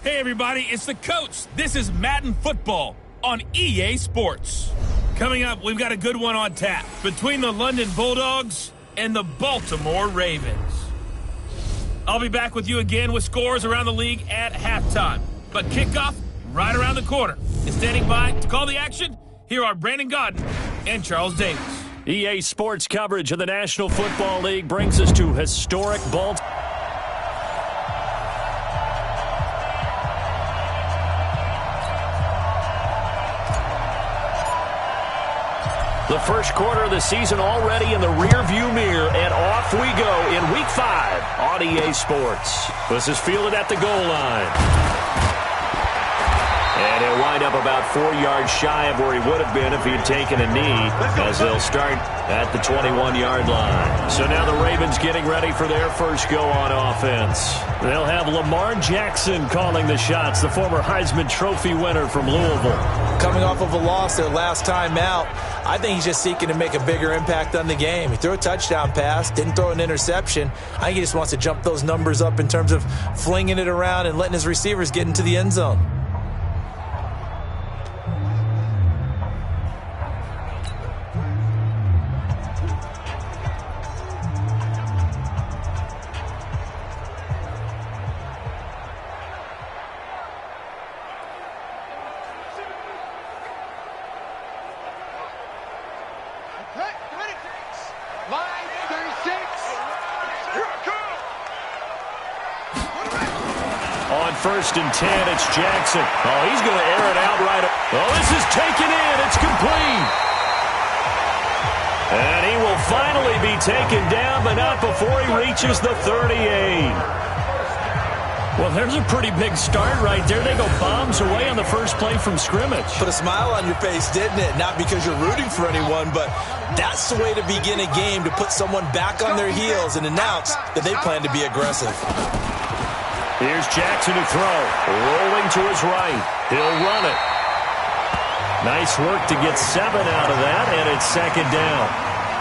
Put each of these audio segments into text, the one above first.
Hey everybody, it's the coach. This is Madden Football on EA Sports. Coming up, we've got a good one on tap between the London Bulldogs and the Baltimore Ravens. I'll be back with you again with scores around the league at halftime. But kickoff right around the corner. And standing by to call the action, here are Brandon Godden and Charles Davis. EA Sports coverage of the National Football League brings us to historic Baltimore. The first quarter of the season already in the rearview mirror, and off we go in Week 5 on EA Sports. This is fielded at the goal line. And he'll wind up about 4 yards shy of where he would have been if he had taken a knee, as they'll start at the 21-yard line. So now the Ravens getting ready for their first go on offense. They'll have Lamar Jackson calling the shots, the former Heisman Trophy winner from Louisville. Coming off of a loss their last time out, I think he's just seeking to make a bigger impact on the game. He threw a touchdown pass, didn't throw an interception. I think he just wants to jump those numbers up in terms of flinging it around and letting his receivers get into the end zone. On 1st and 10, it's Jackson. Oh, he's going to air it out right. Oh, this is taken in. It's complete. And he will finally be taken down, but not before he reaches the 38. Well, there's a pretty big start right there. They go bombs away on the first play from scrimmage. Put a smile on your face, didn't it? Not because you're rooting for anyone, but that's the way to begin a game, to put someone back on their heels and announce that they plan to be aggressive. Here's Jackson to throw. Rolling to his right. He'll run it. Nice work to get 7 out of that, and it's second down.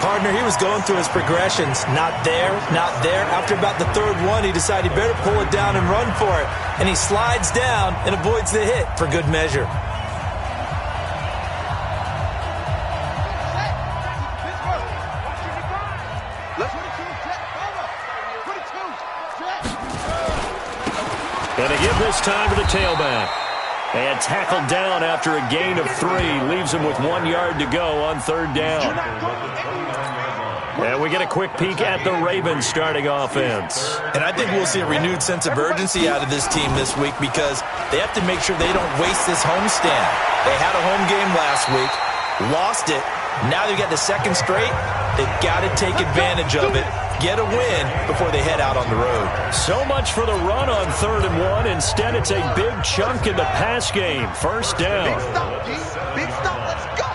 Partner, he was going through his progressions. Not there, not there. After about the third one, he decided he better pull it down and run for it. And he slides down and avoids the hit for good measure. And they give this time to the tailback. And tackled down after a gain of 3. Leaves him with 1 yard to go on third down. And we get a quick peek at the Ravens starting offense. And I think we'll see a renewed sense of urgency out of this team this week because they have to make sure they don't waste this homestand. They had a home game last week, lost it. Now they've got the second straight. They've got to take advantage of it, get a win before they head out on the road. So much for the run on 3rd and 1. Instead, it's a big chunk in the pass game. First down. Big stop, G. Big stop. Let's go.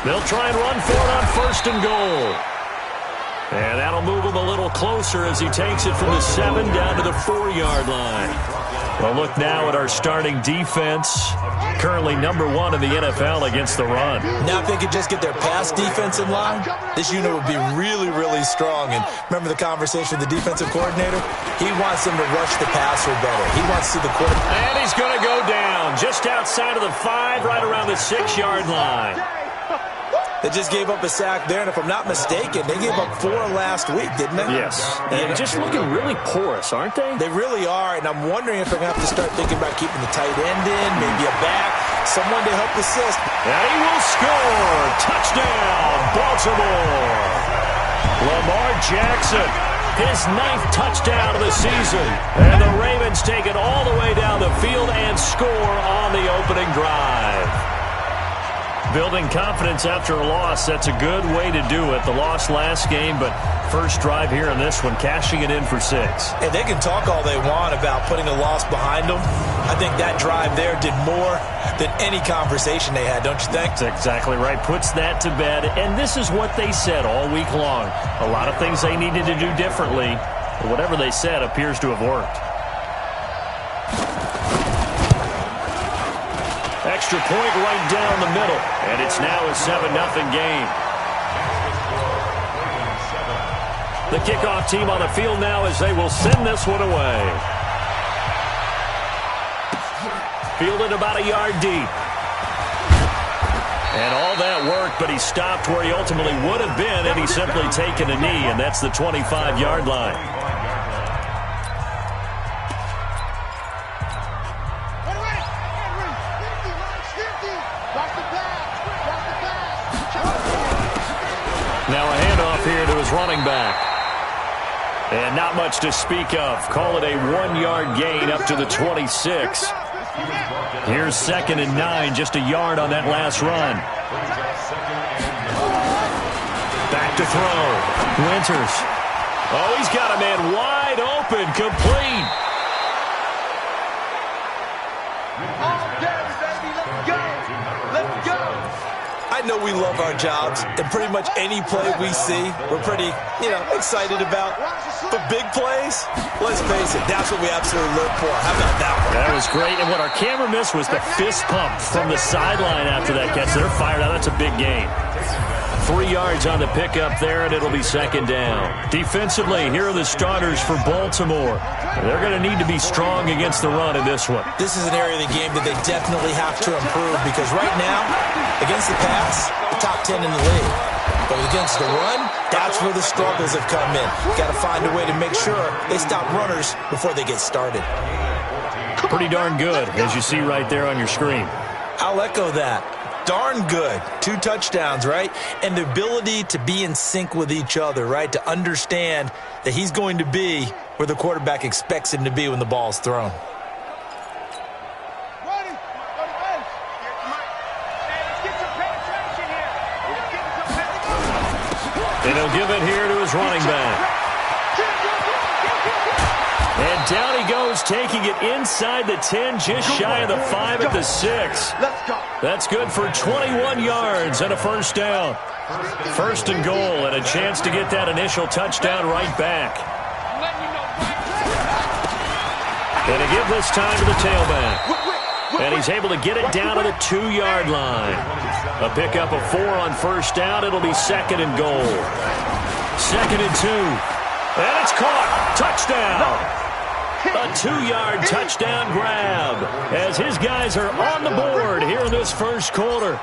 They'll try and run for it on 1st and goal. And that'll move him a little closer as he takes it from the 7 down to the 4-yard line. Well, look now at our starting defense. Currently number 1 in the NFL against the run. Now if they could just get their pass defense in line, this unit would be really, really strong. And remember the conversation with the defensive coordinator? He wants them to rush the passer better. He wants to see the quarterback. And he's going to go down just outside of the 5, right around the 6-yard line. They just gave up a sack there, and if I'm not mistaken, they gave up 4 last week, didn't they? Yes. And just looking really porous, aren't they? They really are, and I'm wondering if they're going to have to start thinking about keeping the tight end in, maybe a back, someone to help assist. And he will score. Touchdown, Baltimore. Lamar Jackson, his 9th touchdown of the season. And the Ravens take it all the way down the field and score on the opening drive. Building confidence after a loss, that's a good way to do it. The loss last game, but first drive here in this one, cashing it in for 6. And they can talk all they want about putting a loss behind them. I think that drive there did more than any conversation they had, don't you think? That's exactly right. Puts that to bed. And this is what they said all week long. A lot of things they needed to do differently. But whatever they said appears to have worked. Extra point right down the middle. And it's now a 7-0 game. The kickoff team on the field now as they will send this one away. Fielded about a yard deep. And all that work, but he stopped where he ultimately would have been had he simply taken a knee, and that's the 25-yard line. Now a handoff here to his running back. And not much to speak of. Call it a 1-yard gain up to the 26. Here's 2nd and 9, just a yard on that last run. Back to throw. Winters. Oh, he's got a man wide open, complete. I know we love our jobs, and pretty much any play we see, we're pretty, excited about. But big plays, let's face it, that's what we absolutely live for. How about that one? That was great, and what our camera missed was the fist pump from the sideline after that catch. They're fired out. That's a big gain. 3 yards on the pickup there, and it'll be 2nd down. Defensively, here are the starters for Baltimore. They're going to need to be strong against the run in this one. This is an area of the game that they definitely have to improve because right now, against the pass, the top 10 in the league. But against the run, that's where the struggles have come in. Got to find a way to make sure they stop runners before they get started. Pretty darn good, as you see right there on your screen. I'll echo that. Darn good. 2 touchdowns, right? And the ability to be in sync with each other, right? To understand that he's going to be where the quarterback expects him to be when the ball's thrown. And he'll give it here to his running back. And down he goes, taking it inside the 10, just shy of the 5 at the 6. That's good for 21 yards and a 1st down. 1st and goal, and a chance to get that initial touchdown right back. And to give this time to the tailback. And he's able to get it down to the 2-yard line. A pickup of 4 on 1st down. It'll be 2nd and goal. 2nd and 2. And it's caught. Touchdown. A 2-yard touchdown grab as his guys are on the board here in this 1st quarter.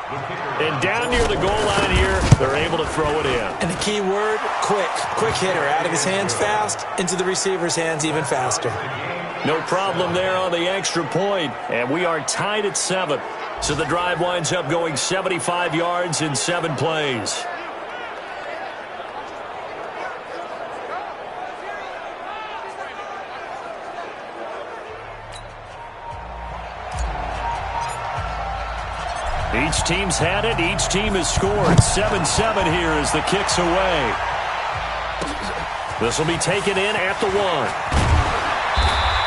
And down near the goal line here, they're able to throw it in. And the key word, quick. Quick hitter. Out of his hands fast, into the receiver's hands even faster. No problem there on the extra point. And we are tied at 7. So the drive winds up going 75 yards in 7 plays. Each team's had it. Each team has scored. 7-7 here as the kick's away. This will be taken in at the 1.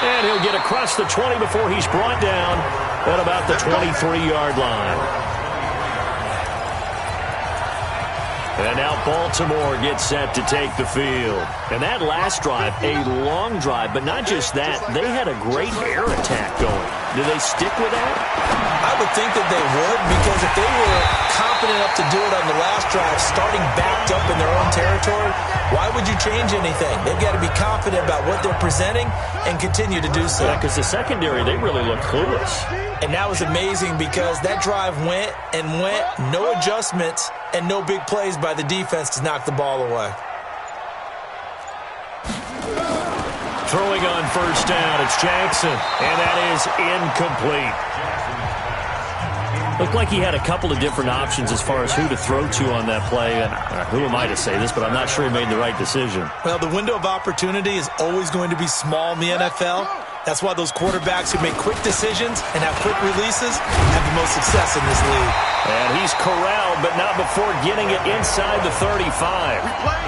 And he'll get across the 20 before he's brought down at about the 23-yard line. And now Baltimore gets set to take the field. And that last drive, a long drive, but not just that. They had a great air attack going. Do they stick with that? I would think that they would, because if they were confident enough to do it on the last drive, starting backed up in their own territory, why would you change anything? They've got to be confident about what they're presenting and continue to do so. Yeah, because the secondary, they really look clueless. And that was amazing because that drive went and went, no adjustments and no big plays by the defense to knock the ball away. Throwing on 1st down, it's Jackson, and that is incomplete. Looked like he had a couple of different options as far as who to throw to on that play. And who am I to say this, but I'm not sure he made the right decision. Well, the window of opportunity is always going to be small in the NFL. That's why those quarterbacks who make quick decisions and have quick releases have the most success in this league. And he's corralled, but not before getting it inside the 35.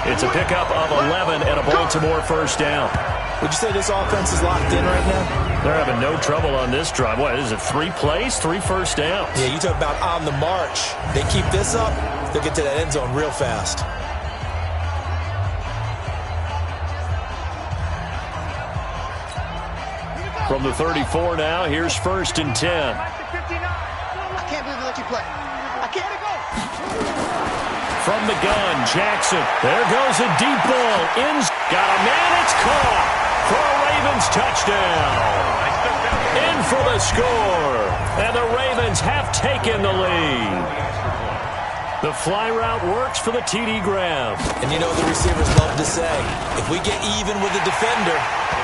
It's a pickup of 11 and a Baltimore 1st down. Would you say this offense is locked in right now? They're having no trouble on this drive. What, is it 3 plays, 3 first downs? Yeah, you talk about on the march. They keep this up, they'll get to that end zone real fast. From the 34 now, here's 1st and 10. I can't believe they let you play. I can't go. from the gun. Jackson. There goes a deep ball. Got a man. It's caught for a Ravens touchdown. In for the score. And the Ravens have taken the lead. The fly route works for the TD grab. And you know the receivers love to say, if we get even with the defender,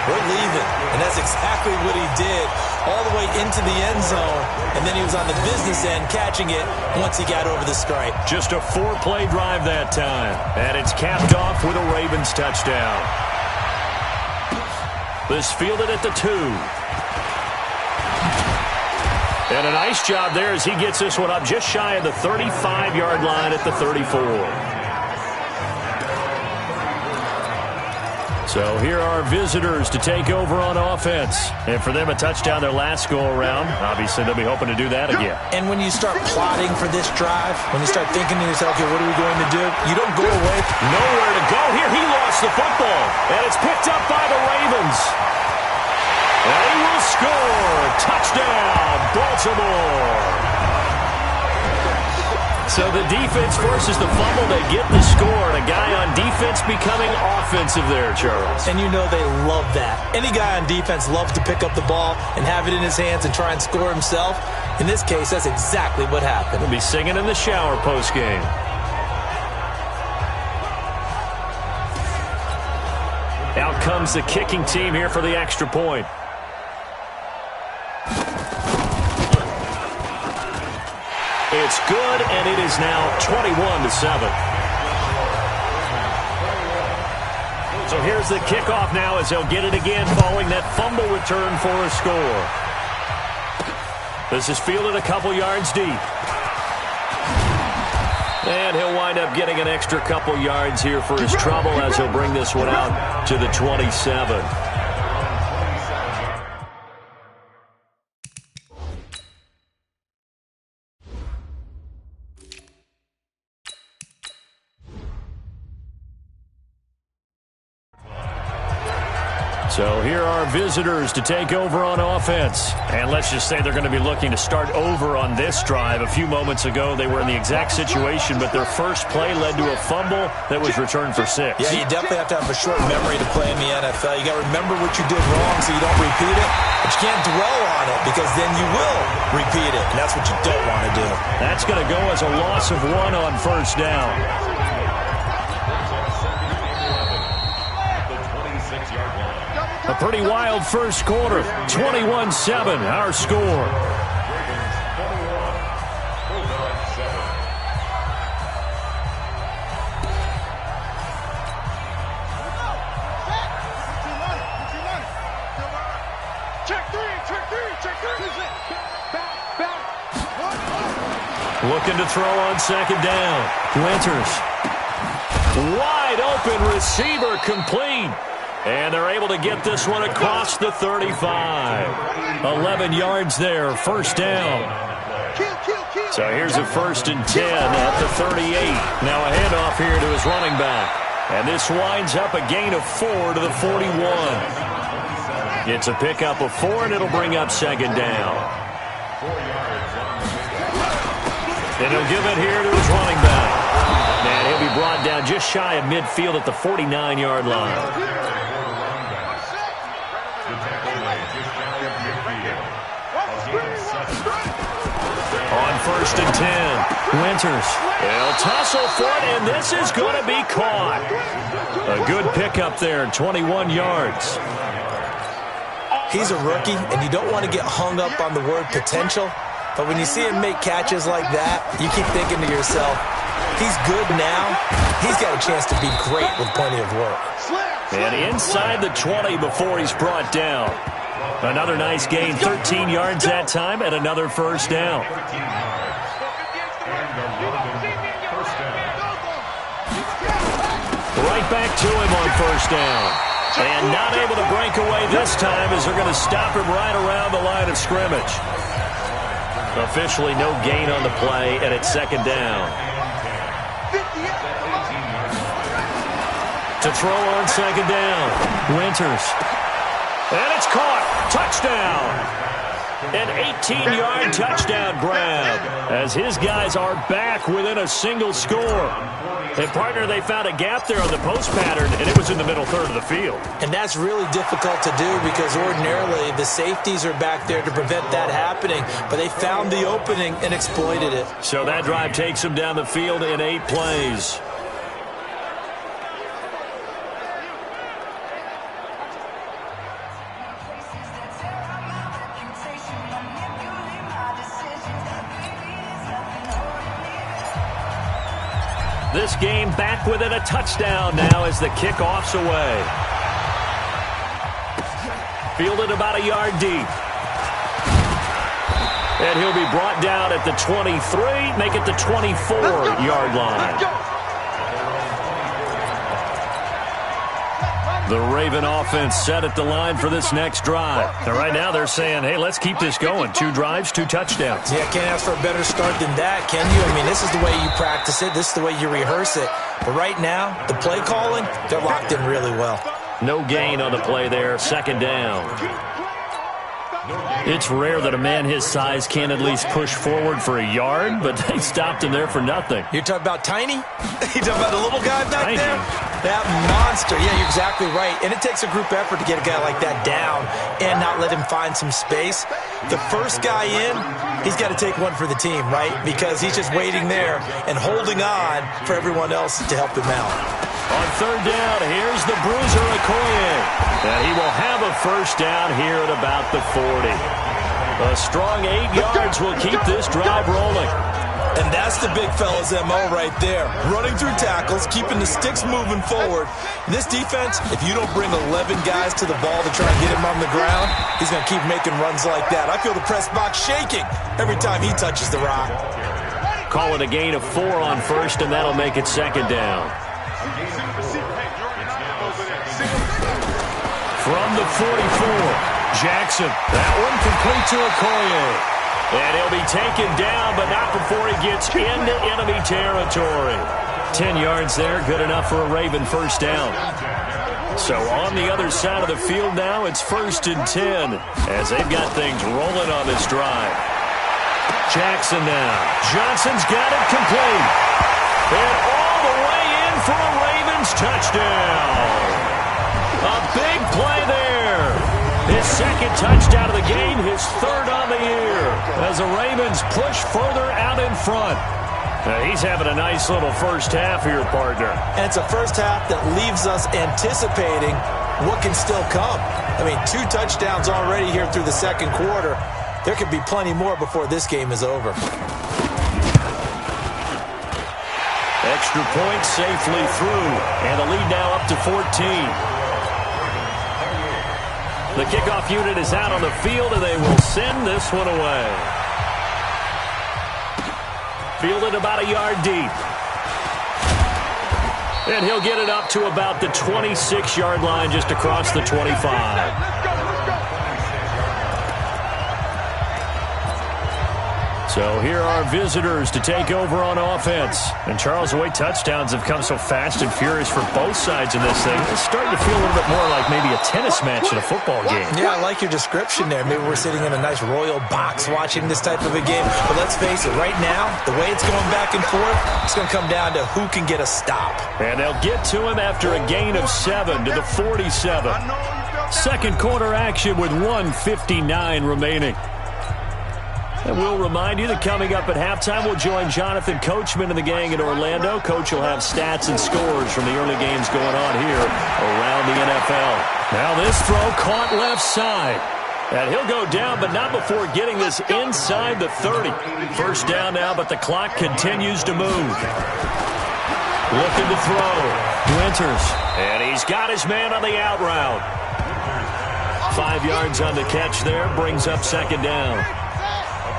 we're leaving. And that's exactly what he did all the way into the end zone. And then he was on the business end catching it once he got over the stripe. Just a 4-play drive that time. And it's capped off with a Ravens touchdown. This fielded at the 2. And a nice job there as he gets this one up just shy of the 35-yard line at the 34. So here are visitors to take over on offense. And for them, a touchdown their last go-around. Obviously, they'll be hoping to do that again. And when you start plotting for this drive, when you start thinking to yourself, okay, what are we going to do? You don't go away. Nowhere to go here. He lost the football. And it's picked up by the Ravens. And he will score. Touchdown, Baltimore. So the defense forces the fumble. They get the score. And a guy on defense becoming offensive there, Charles. And you know they love that. Any guy on defense loves to pick up the ball and have it in his hands and try and score himself. In this case, that's exactly what happened. He'll be singing in the shower postgame. Out comes the kicking team here for the extra point. It's good, and it is now 21-7. So here's the kickoff now as they'll get it again following that fumble return for a score. This is fielded a couple yards deep. And he'll wind up getting an extra couple yards here for his trouble as he'll bring this one out to the 27. So here are visitors to take over on offense. And let's just say they're going to be looking to start over on this drive. A few moments ago, they were in the exact situation, but their first play led to a fumble that was returned for 6. Yeah, you definitely have to have a short memory to play in the NFL. You got to remember what you did wrong so you don't repeat it. But you can't dwell on it because then you will repeat it. And that's what you don't want to do. That's going to go as a loss of 1 on first down. A pretty wild first quarter. 21-7, our score. Looking to throw on second down. Winters. Wide open receiver complete. And they're able to get this one across the 35. 11 yards there, first down. So here's a 1st and 10 at the 38. Now a handoff here to his running back. And this winds up a gain of 4 to the 41. It's a pickup of 4, and it'll bring up second down. And he'll give it here to his running back. And he'll be brought down just shy of midfield at the 49-yard line. On 1st and 10, Winters. They'll tussle for it, and this is going to be caught. A good pickup there, 21 yards. He's a rookie, and you don't want to get hung up on the word potential. But when you see him make catches like that, you keep thinking to yourself, he's good now. He's got a chance to be great with plenty of work. And inside the 20 before he's brought down. Another nice gain, 13 yards that time, and another first down. Right back to him on first down. And not able to break away this time as they're going to stop him right around the line of scrimmage. Officially no gain on the play, and it's second down. To throw on second down, Winters. And it's caught. Touchdown. An 18-yard touchdown grab as his guys are back within a single score. And, partner, they found a gap there on the post pattern, and it was in the middle third of the field. And that's really difficult to do because ordinarily the safeties are back there to prevent that happening. But they found the opening and exploited it. So that drive takes them down the field in 8 plays. This game back within a touchdown now as the kickoff's away. Fielded about a yard deep. And he'll be brought down at the 23, make it the 24-yard line. The Raven offense set at the line for this next drive. And right now they're saying, hey, let's keep this going. 2 drives, 2 touchdowns. Yeah, can't ask for a better start than that, can you? I mean, this is the way you practice it. This is the way you rehearse it. But right now, the play calling, they're locked in really well. No gain on the play there. 2nd down. It's rare that a man his size can't at least push forward for a yard, but they stopped him there for nothing. You're talking about Tiny? You're talking about the little guy back Tiny. there? That monster. Yeah, you're exactly right. And it takes a group effort to get a guy like that down and not let him find some space. The first guy in, he's got to take one for the team, right? Because he's just waiting there and holding on for everyone else to help him out. On 3rd down, here's the bruiser Okoye. And he will have a first down here at about the 40. A strong 8 yards will keep this drive rolling. And that's the big fella's MO right there. Running through tackles, keeping the sticks moving forward. In this defense, if you don't bring 11 guys to the ball to try and get him on the ground, he's going to keep making runs like that. I feel the press box shaking every time he touches the rock. Call it a gain of 4 on 1st, and that'll make it 2nd down. From the 44, Jackson. That one complete to Okoye. And he'll be taken down, but not before he gets into enemy territory. 10 yards there, good enough for a Raven first down. So on the other side of the field now, it's 1st and 10 as they've got things rolling on this drive. Jackson now. Johnson's got it complete. And all the way in for a Ravens touchdown. A big play there. His 2nd touchdown of the game, his 3rd on the year, as the Ravens push further out in front. He's having a nice little first half here, partner. And it's a first half that leaves us anticipating what can still come. I mean, 2 touchdowns already here through the 2nd quarter. There could be plenty more before this game is over. Extra point safely through, and the lead now up to 14. The kickoff unit is out on the field, and they will send this one away. Fielded about a yard deep. And he'll get it up to about the 26-yard line, just across the 25. So here are visitors to take over on offense. And Charles, the way touchdowns have come so fast and furious for both sides in this thing, it's starting to feel a little bit more like maybe a tennis match in a football game. Yeah, I like your description there. Maybe we're sitting in a nice royal box watching this type of a game. But let's face it, right now, the way it's going back and forth, it's going to come down to who can get a stop. And they'll get to him after a gain of 7 to the 47. 2nd quarter action with 1:59 remaining. And we'll remind you that coming up at halftime, we'll join Jonathan Coachman and the gang in Orlando. Coach will have stats and scores from the early games going on here around the NFL. Now this throw caught left side. And he'll go down, but not before getting this inside the 30. First down now, but the clock continues to move. Looking to throw. Winters. And he's got his man on the out route. 5 yards on the catch there, brings up 2nd down.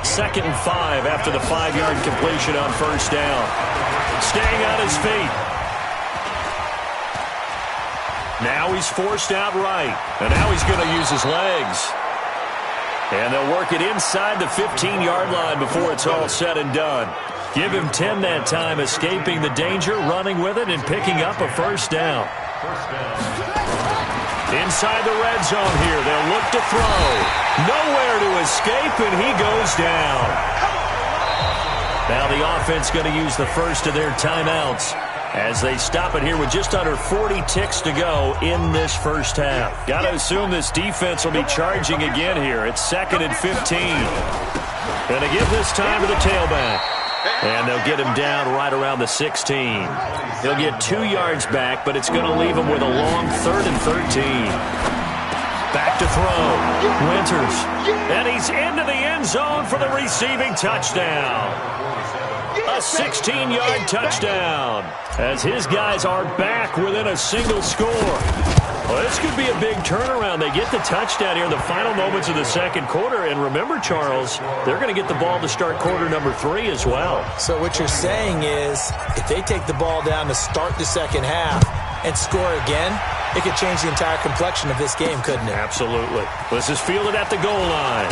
2nd and 5 after the 5-yard completion on first down. Staying on his feet. Now he's forced out right. And now he's going to use his legs. And they'll work it inside the 15-yard line before it's all said and done. Give him 10 that time, escaping the danger, running with it, and picking up a first down. Inside the red zone here, they'll look to throw. Nowhere to escape, and he goes down. Now the offense going to use the first of their timeouts as they stop it here with just under 40 ticks to go in this first half. Got to assume this defense will be charging again here. It's 2nd and 15. Going to give this time to the tailback. And they'll get him down right around the 16. He'll get 2 yards back, but it's going to leave him with a long 3rd and 13. Back to throw. Winters. And he's into the end zone for the receiving touchdown. A 16-yard touchdown as his guys are back within a single score. Well, this could be a big turnaround. They get the touchdown here in the final moments of the second quarter. And remember, Charles, they're going to get the ball to start quarter number 3 as well. So what you're saying is if they take the ball down to start the second half and score again, it could change the entire complexion of this game, couldn't it? Absolutely. This is fielded at the goal line.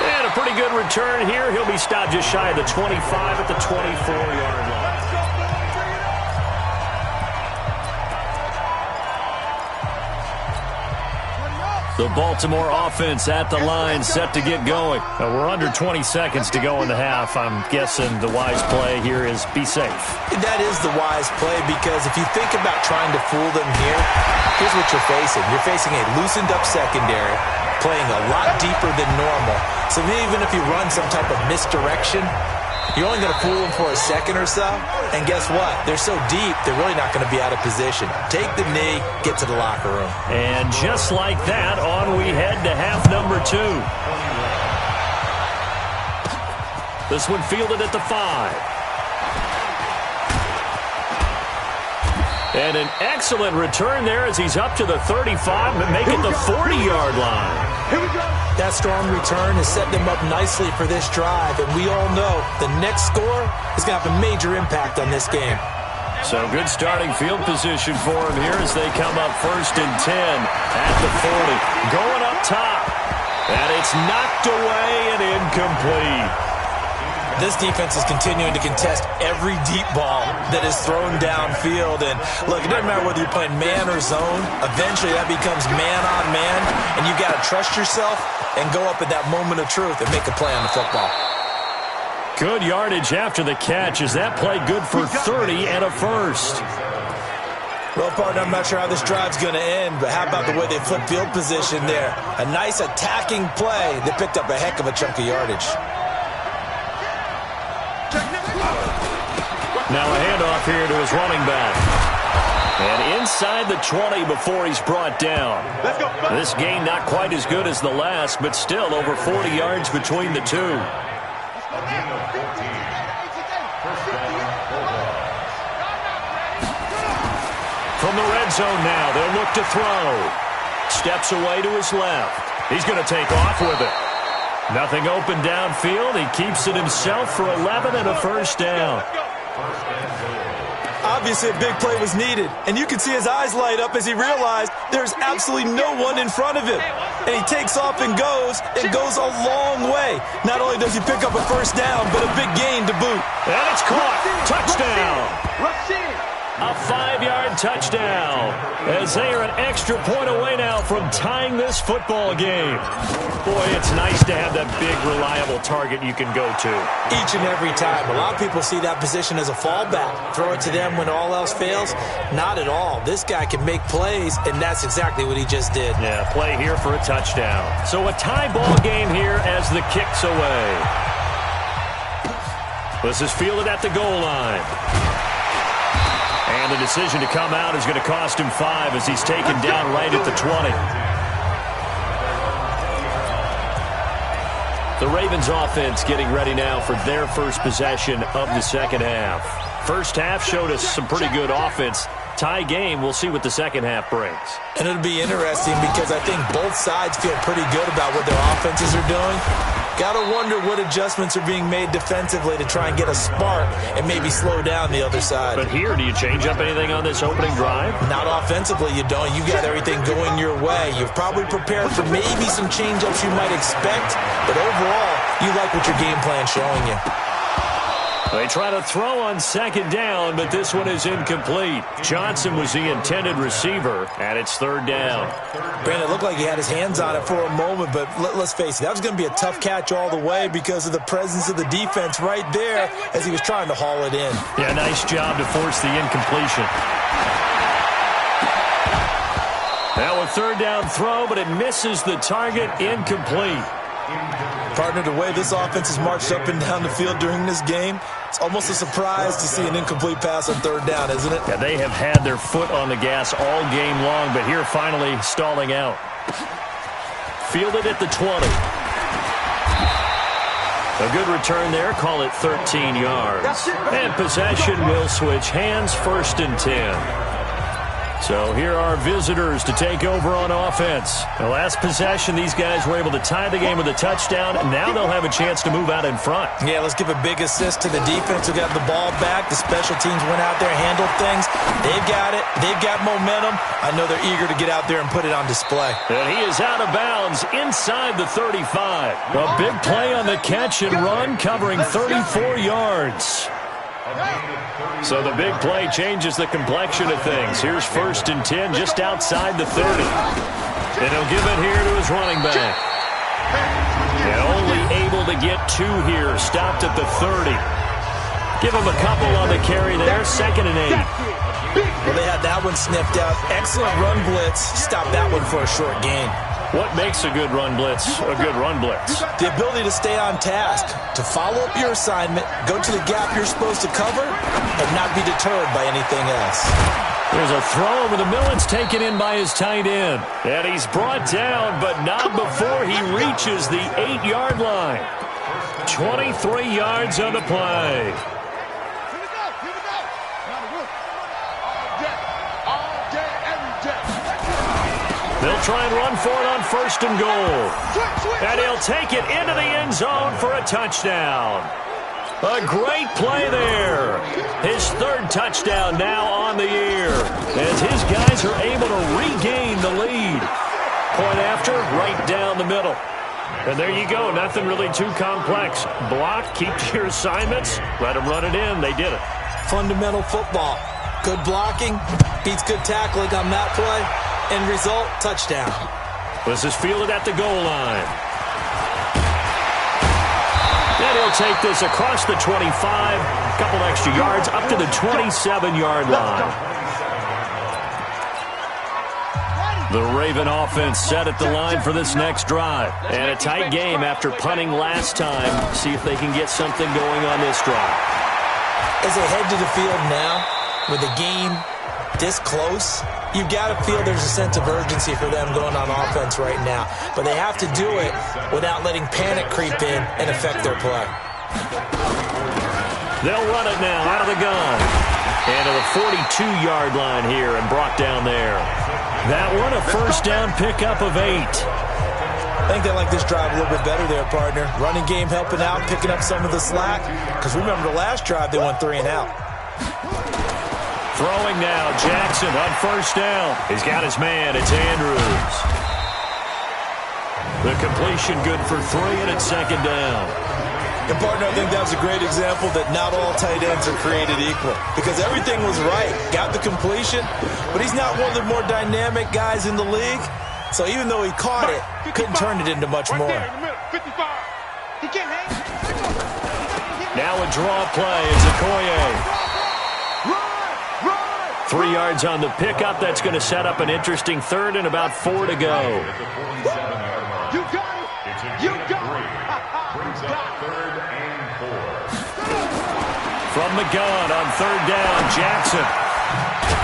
And a pretty good return here. He'll be stopped just shy of the 25 at the 24-yard line. The Baltimore offense at the line, set to get going. We're under 20 seconds to go in the half. I'm guessing the wise play here is be safe. That is the wise play, because if you think about trying to fool them here, here's what you're facing. You're facing a loosened-up secondary, playing a lot deeper than normal. So even if you run some type of misdirection, you're only going to fool them for a second or so. And guess what? They're so deep, they're really not going to be out of position. Take the knee, get to the locker room. And just like that, on we head to half number 2. This one fielded at the 5. And an excellent return there as he's up to the 35, but make it the 40-yard line. Here we go. That strong return has set them up nicely for this drive, and we all know the next score is going to have a major impact on this game. So good starting field position for him here as they come up 1st and 10 at the 40. Going up top, and it's knocked away and incomplete. This defense is continuing to contest every deep ball that is thrown downfield. And look, it doesn't matter whether you're playing man or zone. Eventually that becomes man on man, and you got to trust yourself and go up at that moment of truth and make a play on the football. Good yardage after the catch. Is that play good for 30 and a first? Well, partner, I'm not sure how this drive's going to end, but how about the way they flip field position there? A nice attacking play that picked up a heck of a chunk of yardage. Now a handoff here to his running back. And inside the 20 before he's brought down. This gain not quite as good as the last, but still over 40 yards between the two. From the red zone now, they'll look to throw. Steps away to his left. He's going to take off with it. Nothing open downfield. He keeps it himself for 11 and a first down. Obviously, a big play was needed, and you can see his eyes light up as he realized there's absolutely no one in front of him. And he takes off and goes a long way. Not only does he pick up a first down, but a big gain to boot. And it's caught. Touchdown. A 5-yard touchdown as they are an extra point away now from tying this football game. Boy, it's nice to have that big, reliable target you can go to. Each and every time. A lot of people see that position as a fallback. Throw it to them when all else fails. Not at all. This guy can make plays, and that's exactly what he just did. Yeah, play here for a touchdown. So a tie ball game here as the kick's away. This is fielded at the goal line. And the decision to come out is going to cost him 5 as he's taken down right at the 20. The Ravens offense getting ready now for their first possession of the second half. First half showed us some pretty good offense. Tie game, we'll see what the second half brings. And it'll be interesting because I think both sides feel pretty good about what their offenses are doing. Gotta wonder what adjustments are being made defensively to try and get a spark and maybe slow down the other side. But here, do you change up anything on this opening drive? Not offensively, you don't. You got everything going your way. You've probably prepared for maybe some change-ups you might expect, but overall, you like what your game plan's showing you. They try to throw on second down, but this one is incomplete. Johnson was the intended receiver, and it's third down. Brandon, it looked like he had his hands on it for a moment, but let's face it, that was going to be a tough catch all the way because of the presence of the defense right there as he was trying to haul it in. Yeah, nice job to force the incompletion. Now a third down throw, but it misses the target, incomplete. Partner, the way this offense has marched up and down the field during this game, it's almost a surprise to see an incomplete pass on third down, isn't it? Yeah, they have had their foot on the gas all game long, but here finally stalling out. Fielded at the 20. A good return there, call it 13 yards. And possession will switch hands, 1st and 10. So here are visitors to take over on offense. The last possession, these guys were able to tie the game with a touchdown, and now they'll have a chance to move out in front. Yeah, let's give a big assist to the defense who got the ball back. The special teams went out there, handled things. They've got it. They've got momentum. I know they're eager to get out there and put it on display. And he is out of bounds inside the 35. A big play on the catch and run, covering 34 yards. So the big play changes the complexion of things. Here's 1st and 10 just outside the 30. And he'll give it here to his running back. And only able to get 2 here. Stopped at the 30. Give him a couple on the carry there. 2nd and 8. Well, they had that one sniffed out. Excellent run blitz. Stop that one for a short gain. What makes a good run blitz a good run blitz? The ability to stay on task, to follow up your assignment, go to the gap you're supposed to cover, and not be deterred by anything else. There's a throw over the middle. It's taken in by his tight end. And he's brought down, but not before he reaches the 8-yard line. 23 yards on the play. They'll try and run for it on 1st and goal. And he'll take it into the end zone for a touchdown. A great play there. His 3rd touchdown now on the year, as his guys are able to regain the lead. Point after, right down the middle. And there you go. Nothing really too complex. Block, keep to your assignments, let them run it in. They did it. Fundamental football. Good blocking beats good tackling on that play. End result, touchdown. This is fielded at the goal line. And he'll take this across the 25. A couple extra yards up to the 27-yard line. The Raven offense set at the line for this next drive. And a tight game after punting last time. See if they can get something going on this drive. As they head to the field now, with the game this close, you've got to feel there's a sense of urgency for them going on offense right now. But they have to do it without letting panic creep in and affect their play. They'll run it now out of the gun. And to the 42-yard line here and brought down there. That one a 1st down pickup of 8. I think they like this drive a little bit better there, partner. Running game helping out, picking up some of the slack. Because remember the last drive they went 3 and out. Throwing now, Jackson on 1st down. He's got his man, it's Andrews. The completion good for 3, and it's 2nd down. And partner, I think that was a great example that not all tight ends are created equal. Because everything was right. Got the completion, but he's not one of the more dynamic guys in the league. So even though he caught it, couldn't turn it into much more. Now a draw play is Okoye. 3 yards on the pickup. That's going to set up an interesting 3rd and about 4 to go. You got it. You got it. From the gun on 3rd down, Jackson.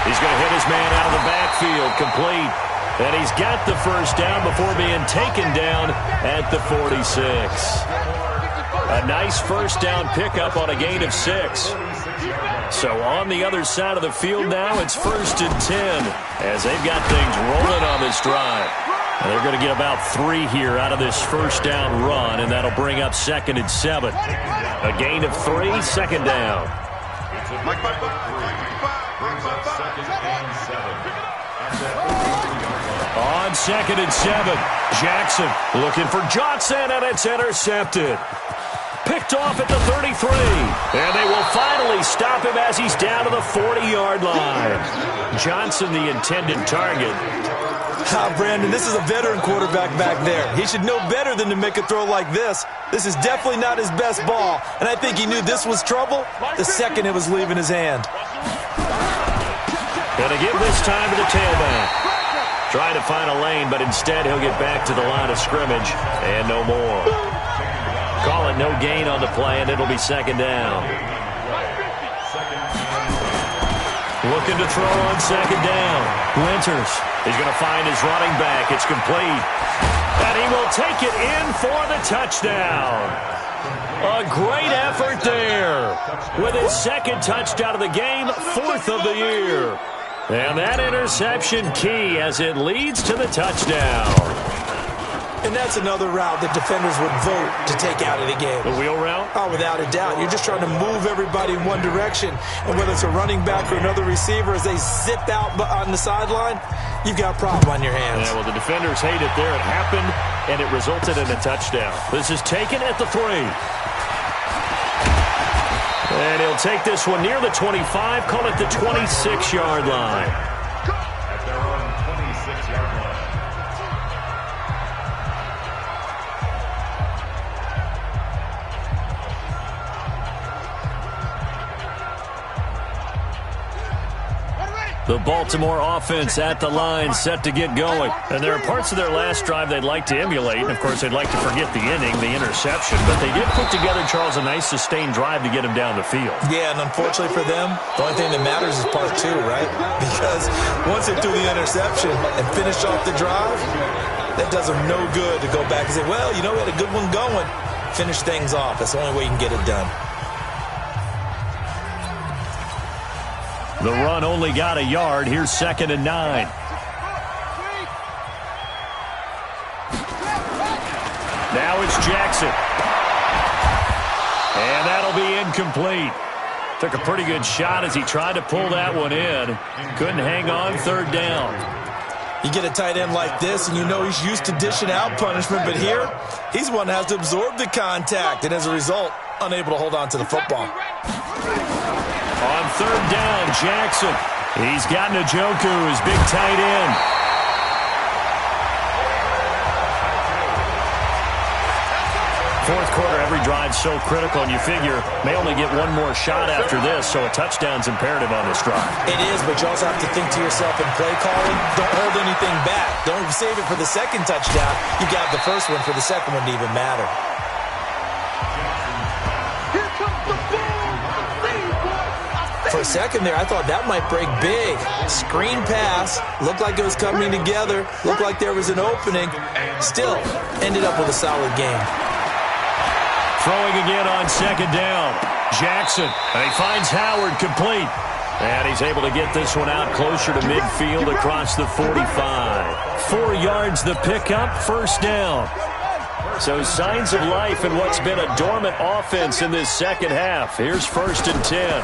He's going to hit his man out of the backfield, complete. And he's got the 1st down before being taken down at the 46. A nice 1st down pickup on a gain of 6. So on the other side of the field now, it's 1st and 10 as they've got things rolling on this drive. And they're going to get about 3 here out of this 1st down run, and that'll bring up 2nd and 7. A gain of 3, 2nd down. On 2nd and 7, Jackson looking for Johnson, and it's intercepted. picked off at the 33. And they will finally stop him as he's down to the 40-yard line. Johnson, the intended target. Brandon, this is a veteran quarterback back there. He should know better than to make a throw like this. This is definitely not his best ball, and I think he knew this was trouble the second it was leaving his hand. Gonna give this time to the tailback. Trying to find a lane, but instead he'll get back to the line of scrimmage, and no more. Call it no gain on the play, and it'll be second down. Looking to throw on second down. Winters. He's going to find his running back. It's complete. And he will take it in for the touchdown. A great effort there. With his second touchdown of the game, fourth of the year. And that interception key as it leads to the touchdown. And that's another route that defenders would vote to take out of the game. The wheel route? Oh, without a doubt. You're just trying to move everybody in one direction. And whether it's a running back or another receiver, as they zip out on the sideline, you've got a problem on your hands. Yeah, well, the defenders hate it there. It happened, and it resulted in a touchdown. This is taken at the 3. And he'll take this one near the 25, call it the 26-yard line. At their own 26-yard line. The Baltimore offense at the line, set to get going. And there are parts of their last drive they'd like to emulate. And, of course, they'd like to forget the inning, the interception. But they did put together, Charles, a nice sustained drive to get him down the field. Yeah, and unfortunately for them, the only thing that matters is part 2, right? Because once they threw the interception and finished off the drive, that does them no good to go back and say, well, you know, we had a good one going. Finish things off. That's the only way you can get it done. The run only got a yard. Here's 2nd and 9. Now it's Jackson. And that'll be incomplete. Took a pretty good shot as he tried to pull that one in. Couldn't hang on, 3rd down. You get a tight end like this, and you know he's used to dishing out punishment, but here, he's one that has to absorb the contact, and as a result, unable to hold on to the football. On 3rd down, Jackson. He's got Njoku, his big tight end. Fourth quarter, every drive so critical, and you figure may only get one more shot after this, so a touchdown's imperative on this drive. It is, but you also have to think to yourself in play calling, don't hold anything back. Don't save it for the second touchdown. You got the first one for the second one to even matter. For a second there, I thought that might break big. Screen pass, looked like it was coming together, looked like there was an opening. Still, ended up with a solid game. Throwing again on 2nd down. Jackson, and he finds Howard complete. And he's able to get this one out closer to midfield across the 45. 4 yards the pickup, 1st down. So signs of life in what's been a dormant offense in this second half. Here's 1st and 10.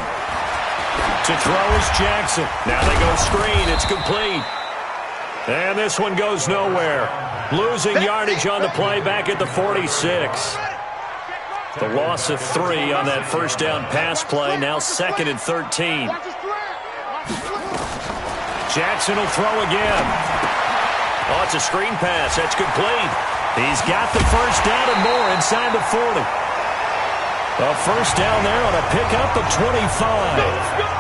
To throw is Jackson. Now they go screen. It's complete. And this one goes nowhere. Losing yardage on the play back at the 46. The loss of 3 on that 1st down pass play. Now 2nd and 13. Jackson will throw again. Oh, it's a screen pass. That's complete. He's got the 1st down and more inside the 40. A 1st down there on a pickup of 25.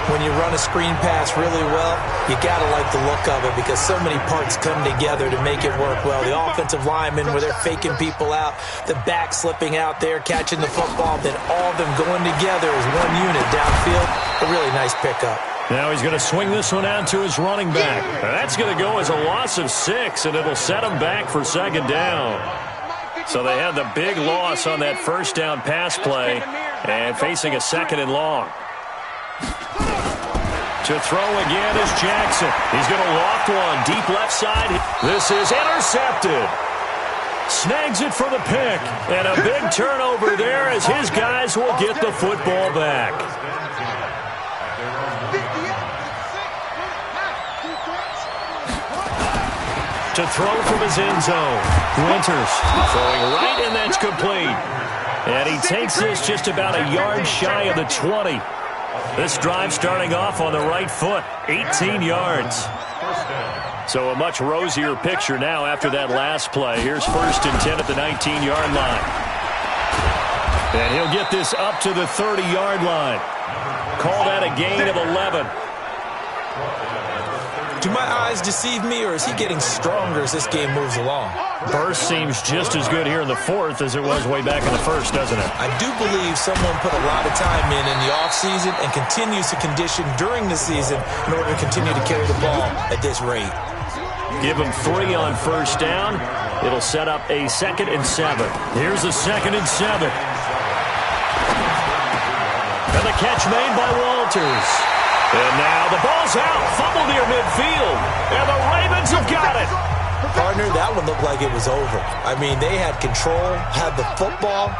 When you run a screen pass really well, you got to like the look of it because so many parts come together to make it work well. The offensive linemen where they're faking people out, the back slipping out there, catching the football, then all of them going together as one unit downfield. A really nice pickup. Now he's going to swing this one out to his running back. That's going to go as a loss of 6, and it'll set him back for 2nd down. So they had the big loss on that 1st down pass play and facing a 2nd and long. To throw again is Jackson. He's going to loft one deep left side. This is intercepted. Snags it for the pick. And a big turnover there as his guys will get the football back. to throw from his end zone. Winters throwing right, and that's complete. And he takes this just about a yard shy of the 20. This drive starting off on the right foot, 18 yards. So a much rosier picture now after that last play. Here's 1st and 10 at the 19-yard line. And he'll get this up to the 30-yard line. Call that a gain of 11. Do my eyes deceive me, or is he getting stronger as this game moves along? Burst seems just as good here in the 4th as it was way back in the 1st, doesn't it? I do believe someone put a lot of time in the offseason and continues to condition during the season in order to continue to carry the ball at this rate. Give him 3 on 1st down. It'll set up a 2nd and 7. Here's a 2nd and 7. And the catch made by Walters. And now the ball's out. Fumble near midfield. And the Ravens have got it. Partner, that one looked like it was over. I mean, they had control, had the football,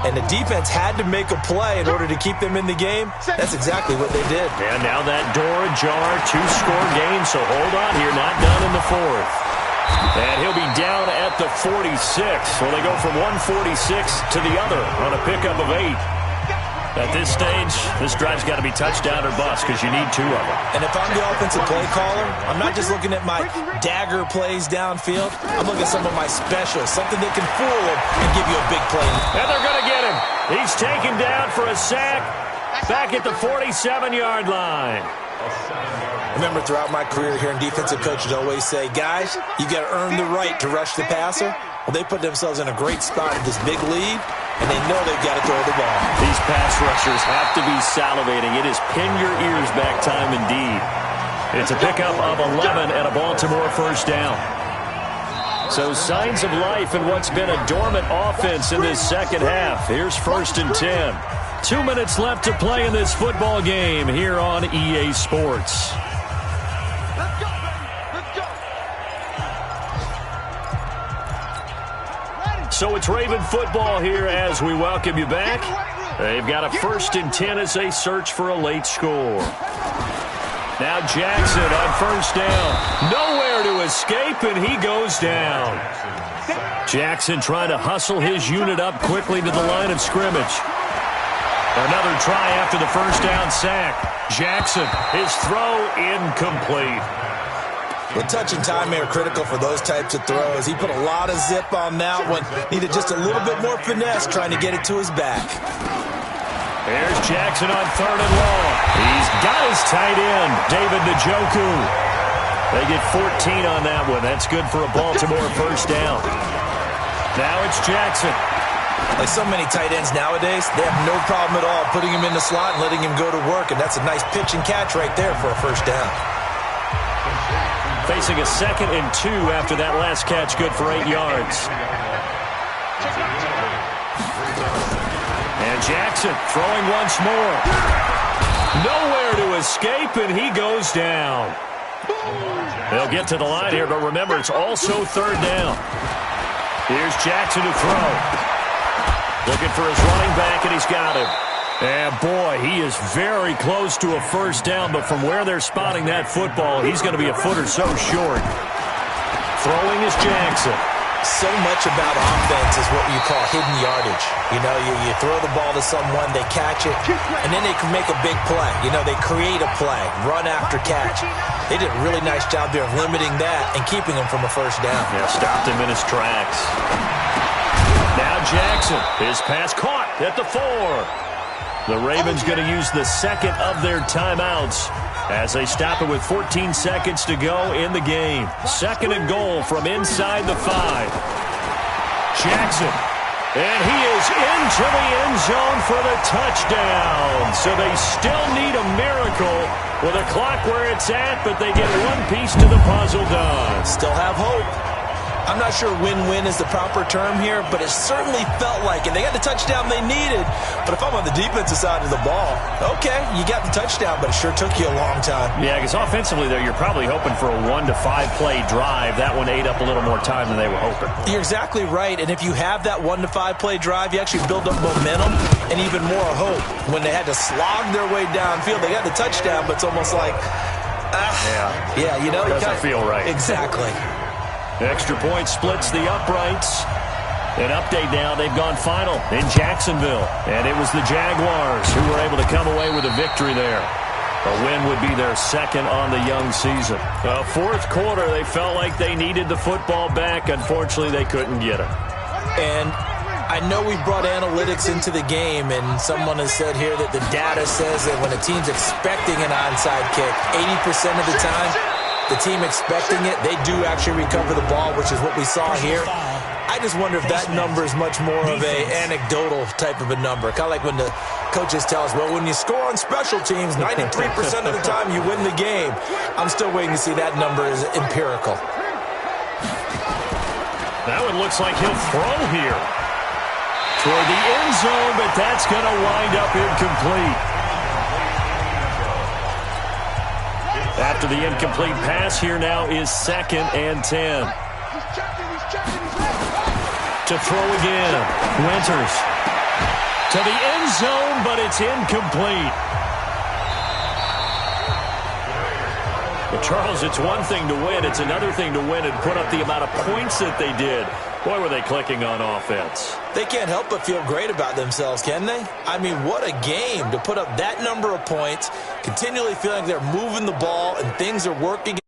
and the defense had to make a play in order to keep them in the game. That's exactly what they did. And now that door ajar, 2-score game, so hold on here, not done in the 4th. And he'll be down at the 46. Well, they go from 146 to the other on a pickup of 8. At this stage, this drive's got to be touchdown or bust because you need 2 of them. And if I'm the offensive play caller, I'm not just looking at my dagger plays downfield. I'm looking at some of my specials, something that can fool him and give you a big play. And they're going to get him. He's taken down for a sack back at the 47-yard line. Remember, throughout my career here in defensive coaches always say, guys, you got to earn the right to rush the passer. Well, they put themselves in a great spot with this big lead, and they know they've got to throw the ball. These pass rushers have to be salivating. It is pin your ears back time indeed. It's a pickup of 11 and a Baltimore 1st down. So signs of life in what's been a dormant offense in this second half. Here's 1st and 10. 2 minutes left to play in this football game here on EA Sports. So it's Raven football here as we welcome you back. They've got a 1st and 10 as they search for a late score. Now Jackson on 1st down. Nowhere to escape, and he goes down. Jackson trying to hustle his unit up quickly to the line of scrimmage. Another try after the 1st down sack. Jackson, his throw incomplete. The touch and time are critical for those types of throws. He put a lot of zip on that one. Needed just a little bit more finesse trying to get it to his back. There's Jackson on 3rd and long. He's got his tight end, David Njoku. They get 14 on that one. That's good for a Baltimore 1st down. Now it's Jackson. Like so many tight ends nowadays, they have no problem at all putting him in the slot and letting him go to work. And that's a nice pitch and catch right there for a 1st down. Facing a 2nd and 2 after that last catch, good for 8 yards. And Jackson throwing once more. Nowhere to escape, and he goes down. They'll get to the line here, but remember, it's also 3rd down. Here's Jackson to throw. Looking for his running back, and he's got him. And boy, he is very close to a 1st down, but from where they're spotting that football, he's going to be a foot or so short. Throwing is Jackson. So much about offense is what you call hidden yardage. You know, you throw the ball to someone, they catch it, and then they can make a big play. You know, they create a play, run after catch. They did a really nice job there of limiting that and keeping him from a 1st down. Yeah, stopped him in his tracks. Now Jackson, his pass caught at the 4. The Ravens going to use the 2nd of their timeouts as they stop it with 14 seconds to go in the game. 2nd and goal from inside the 5. Jackson, and he is into the end zone for the touchdown. So they still need a miracle with a clock where it's at, but they get one piece to the puzzle done. Still have hope. I'm not sure win-win is the proper term here, but it certainly felt like it. They got the touchdown they needed, but if I'm on the defensive side of the ball, okay, you got the touchdown, but it sure took you a long time. Yeah, because offensively, though, you're probably hoping for a 1 to 5 play drive. That one ate up a little more time than they were hoping. You're exactly right, and if you have that 1 to 5 play drive, you actually build up momentum and even more hope. When they had to slog their way downfield, they got the touchdown, but it's almost like, yeah, you know, it doesn't feel right. Exactly. Extra point splits the uprights. An update now, they've gone final in Jacksonville. And it was the Jaguars who were able to come away with a victory there. A win would be their second on the young season. Fourth quarter, they felt like they needed the football back. Unfortunately, they couldn't get it. And I know we brought analytics into the game, and someone has said here that the data says that when a team's expecting an onside kick, 80% of the time, the team expecting it, they do actually recover the ball, which is what we saw here. I just wonder if that number is much more of a anecdotal type of a number. Kind of like when the coaches tell us, well, when you score on special teams, 93% of the time you win the game. I'm still waiting to see that number is empirical. That one looks like he'll throw here toward the end zone, but that's going to wind up incomplete. After the incomplete pass, here now is 2nd and 10. To throw again. Winters. To the end zone, but it's incomplete. Well, Charles, it's one thing to win. It's another thing to win and put up the amount of points that they did. Boy, were they clicking on offense. They can't help but feel great about themselves, can they? I mean, what a game to put up that number of points, continually feeling like they're moving the ball and things are working.